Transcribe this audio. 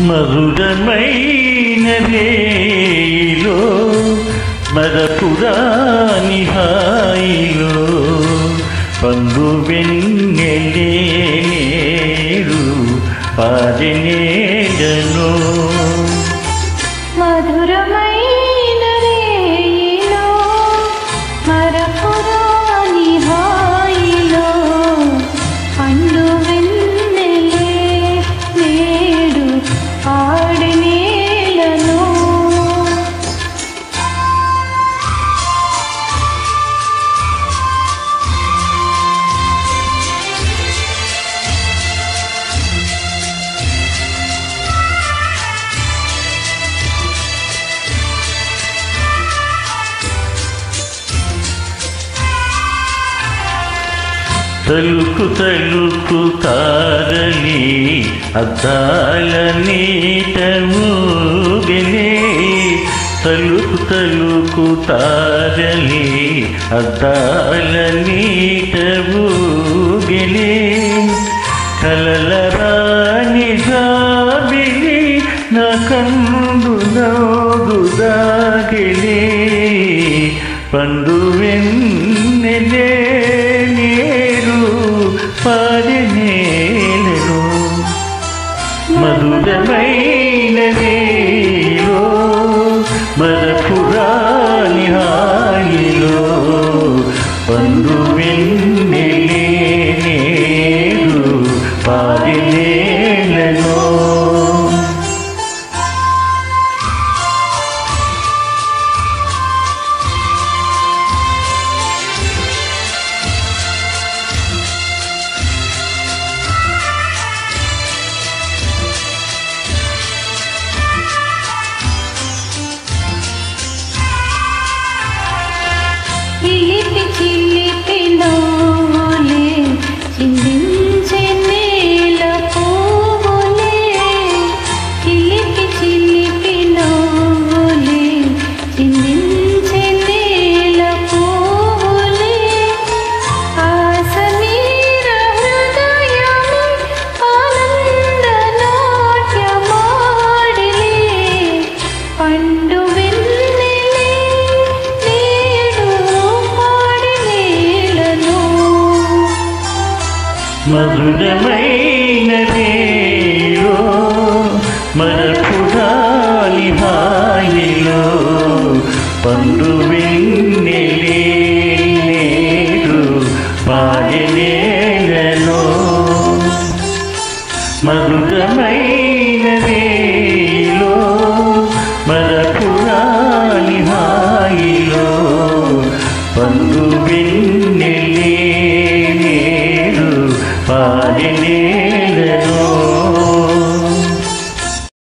మధురమైన రేయిలో మరపురాని హాయిలో పండు వెన్నెలే నేడు పాదనేడను మధురమైన రేయిలో మరపురాని హాయిలో పండు వెన్నెలే నేడు పాడనేలను తలుకు తలుకు తారలి అద్దాల నీట ఊగలే తలుకు తలుకు తారలి అద్దాల నీట ఊగలే కలల రాణి జాబిలి నా కందు నోగు దాగిలే పండు వెన్నెలే పాడనేలను మధురమైన రేయిలో మరపురాని హాయిలో పండు వెన్నెలే నేడు పాడనేలను చిలిపి నవ్వులే చిందించే నేల పువ్వులే చిలిపి నవ్వులే చిందించే నేల పువ్వులే ఆశ మీర హృదయమే ఆనంద నాట్యమాడలే పండు మధురమైన రేయిలో మరపురాని హాయిలో పండు